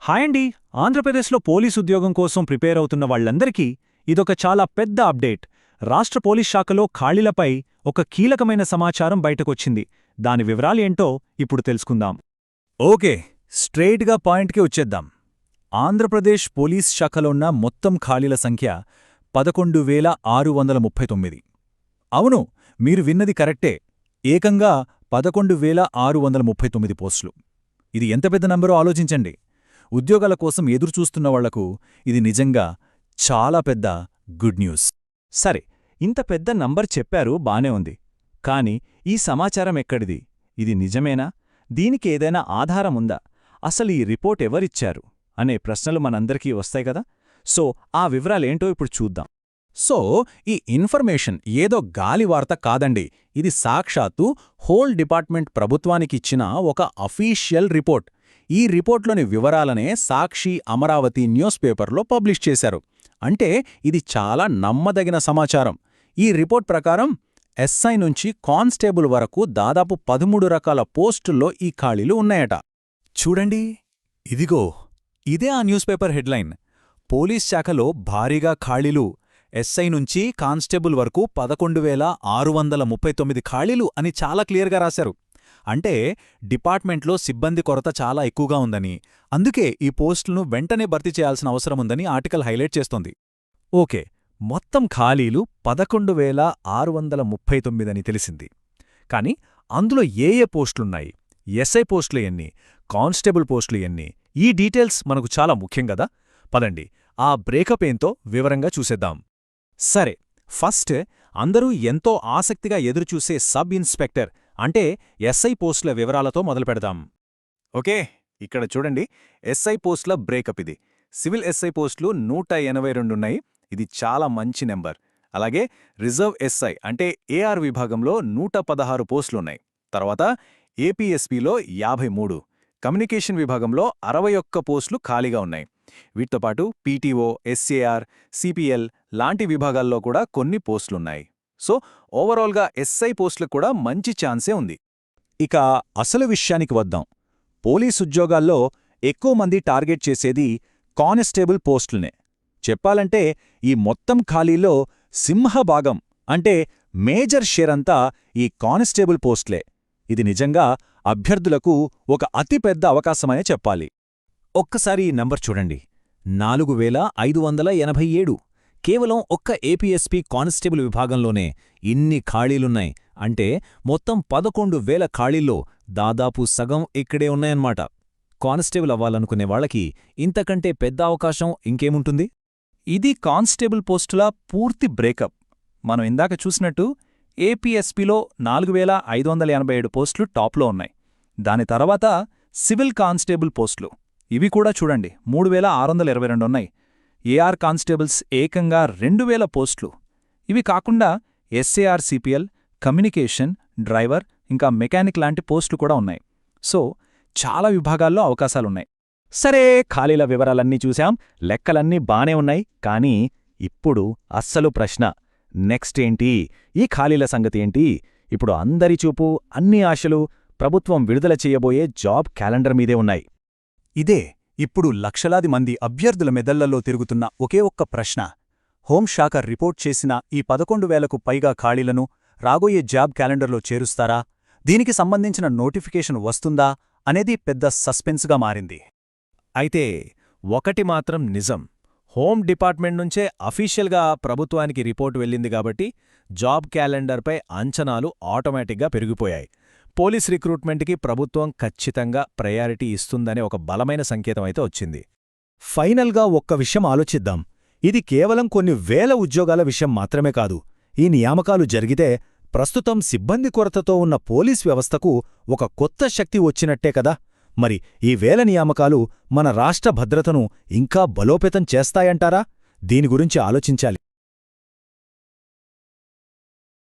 Hi అండి. ఆంధ్రప్రదేశ్లో police ఉద్యోగం కోసం ప్రిపేర్ అవుతున్న వాళ్లందరికీ ఇదొక చాలా పెద్ద అప్డేట్. రాష్ట్ర పోలీస్ శాఖలో ఖాళీలపై ఒక కీలకమైన సమాచారం బయటకొచ్చింది. దాని వివరాలేంటో ఇప్పుడు తెలుసుకుందాం. ఓకే, స్ట్రెయిట్గా పాయింట్కి వచ్చేద్దాం. ఆంధ్రప్రదేశ్ పోలీస్ శాఖలో ఉన్న మొత్తం ఖాళీల సంఖ్య 11,639. అవును, మీరు విన్నది కరెక్టే. ఏకంగా 11,639 పోస్టులు. ఇది ఎంత పెద్ద నంబరో ఆలోచించండి. ఉద్యోగాల కోసం ఎదురుచూస్తున్న వాళ్లకు ఇది నిజంగా చాలా పెద్ద గుడ్ న్యూస్. సరే, ఇంత పెద్ద నంబర్ చెప్పారు, బానే ఉంది. కాని ఈ సమాచారం ఎక్కడిది? ఇది నిజమేనా? దీనికి ఏదైనా ఆధారముందా? అసలు ఈ రిపోర్ట్ ఎవరిచ్చారు అనే ప్రశ్నలు మనందరికీ వస్తాయి కదా. సో ఆ వివరాలేంటో ఇప్పుడు చూద్దాం. సో ఈ ఇన్ఫర్మేషన్ ఏదో గాలివార్త కాదండి. ఇది సాక్షాత్తు హోల్ డిపార్ట్మెంట్ ప్రభుత్వానికిచ్చిన ఒక అఫీషియల్ రిపోర్ట్. ఈ రిపోర్ట్లోని వివరాలనే సాక్షి, అమరావతి న్యూస్ పేపర్లో పబ్లిష్ చేశారు. అంటే ఇది చాలా నమ్మదగిన సమాచారం. ఈ రిపోర్ట్ ప్రకారం ఎస్ఐ నుంచి కానిస్టేబుల్ వరకు దాదాపు 13 రకాల పోస్టుల్లో ఈ ఖాళీలు ఉన్నాయట. చూడండి, ఇదిగో ఇదే ఆ న్యూస్ పేపర్ హెడ్లైన్. పోలీస్ శాఖలో భారీగా ఖాళీలు, ఎస్ఐ నుంచి కానిస్టేబుల్ వరకు 11,639 ఖాళీలు అని చాలా క్లియర్గా రాశారు. అంటే డిపార్ట్మెంట్లో సిబ్బంది కొరత చాలా ఎక్కువగా ఉందని, అందుకే ఈ పోస్టులను వెంటనే భర్తీ చేయాల్సిన అవసరముందని ఆర్టికల్ హైలైట్ చేస్తోంది. ఓకే, మొత్తం ఖాళీలు 11,639 అని తెలిసింది. కాని అందులో ఏ పోస్టులున్నాయి, ఎస్ఐ పోస్టులు ఎన్ని, కానిస్టేబుల్ పోస్టులు ఎన్ని, ఈ డీటెయిల్స్ మనకు చాలా ముఖ్యం గదా. పదండి ఆ బ్రేకప్ ఏంతో వివరంగా చూసేద్దాం. సరే, ఫస్ట్ అందరూ ఎంతో ఆసక్తిగా ఎదురుచూసే సబ్ ఇన్స్పెక్టర్ అంటే ఎస్ఐ పోస్టుల వివరాలతో మొదలుపెడదాం. ఓకే, ఇక్కడ చూడండి, ఎస్ఐ పోస్టుల బ్రేకప్ ఇది. సివిల్ ఎస్ఐ పోస్టులు 182 ఉన్నాయి. ఇది చాలా మంచి నెంబర్. అలాగే రిజర్వ్ ఎస్ఐ అంటే ఏఆర్ విభాగంలో 116 పోస్టులున్నాయి. తర్వాత ఏపీఎస్పీలో 53, కమ్యూనికేషన్ విభాగంలో 61 పోస్టులు ఖాళీగా ఉన్నాయి. వీటితో పాటు పీటీఓ, ఎస్ఏఆర్, సిపిఎల్ లాంటి విభాగాల్లో కూడా కొన్ని పోస్టులున్నాయి. సో ఓవరాల్గా ఎస్ఐ పోస్టులకు కూడా మంచి ఛాన్సే ఉంది. ఇక అసలు విషయానికి వద్దాం. పోలీస్ ఉద్యోగాల్లో ఎక్కువ మంది టార్గెట్ చేసేది కానిస్టేబుల్ పోస్టులనే. చెప్పాలంటే ఈ మొత్తం ఖాళీలో సింహభాగం అంటే మేజర్ షేర్ అంతా ఈ కానిస్టేబుల్ పోస్టులే. ఇది నిజంగా అభ్యర్థులకు ఒక అతిపెద్ద అవకాశమనే చెప్పాలి. ఒక్కసారి ఈ నంబర్ చూడండి, 4,587. కేవలం ఒక్క ఏపీఎస్పీ కానిస్టేబుల్ విభాగంలోనే ఇన్ని ఖాళీలున్నాయి. అంటే మొత్తం 11,000 ఖాళీల్లో దాదాపు సగం ఇక్కడే ఉన్నాయన్నమాట. కానిస్టేబుల్ అవ్వాలనుకునే వాళ్లకి ఇంతకంటే పెద్ద అవకాశం ఇంకేముంటుంది? ఇది కానిస్టేబుల్ పోస్టుల పూర్తి బ్రేకప్. మనం ఇందాక చూసినట్టు ఏపీఎస్పీలో 4,587 పోస్టులు టాప్లో ఉన్నాయి. దాని తర్వాత సివిల్ కానిస్టేబుల్ పోస్టులు, ఇవి కూడా చూడండి, 3,622 ఉన్నాయి. ఏఆర్ కానిస్టేబుల్స్ ఏకంగా 2,000 పోస్టులు. ఇవి కాకుండా ఎస్ఏఆర్, సిపిఎల్, కమ్యూనికేషన్, డ్రైవర్, ఇంకా మెకానిక్ లాంటి పోస్టులు కూడా ఉన్నాయి. సో చాలా విభాగాల్లో అవకాశాలున్నాయి. సరే, ఖాళీల వివరాలన్నీ చూశాం, లెక్కలన్నీ బానే ఉన్నాయి. కానీ ఇప్పుడు అస్సలు ప్రశ్న, నెక్స్ట్ ఏంటి? ఈ ఖాళీల సంగతి ఏంటి? ఇప్పుడు అందరి చూపు, అన్ని ఆశలు ప్రభుత్వం విడుదల చేయబోయే జాబ్ క్యాలెండర్ మీదే ఉన్నాయి. ఇదే ఇప్పుడు లక్షలాది మంది అభ్యర్థుల మెదళ్లలో తిరుగుతున్న ఒకే ఒక్క ప్రశ్న. హోంశాఖ రిపోర్ట్ చేసిన ఈ 11,000కు పైగా ఖాళీలను రాబోయే జాబ్ క్యాలెండర్లో చేరుస్తారా? దీనికి సంబంధించిన నోటిఫికేషన్ వస్తుందా అనేది పెద్ద సస్పెన్స్గా మారింది. అయితే ఒకటి మాత్రం నిజం, హోం డిపార్ట్మెంట్ నుంచే అఫీషియల్గా ప్రభుత్వానికి రిపోర్ట్ వెళ్ళింది కాబట్టి జాబ్ క్యాలెండర్పై అంచనాలు ఆటోమేటిక్గా పెరిగిపోయాయి. పోలీస్ రిక్రూట్మెంట్కి ప్రభుత్వం ఖచ్చితంగా ప్రయారిటీ ఇస్తుందనే ఒక బలమైన సంకేతం అయితే వచ్చింది. ఫైనల్గా ఒక్క విషయం ఆలోచిద్దాం. ఇది కేవలం కొన్ని వేల ఉద్యోగాల విషయం మాత్రమే కాదు. ఈ నియామకాలు జరిగితే ప్రస్తుతం సిబ్బంది కొరతతో ఉన్న పోలీస్ వ్యవస్థకు ఒక కొత్త శక్తి వచ్చినట్టే కదా. మరి ఈ వేల నియామకాలు మన రాష్ట్ర భద్రతను ఇంకా బలోపేతం చేస్తాయంటారా? దీని గురించి ఆలోచించాలి.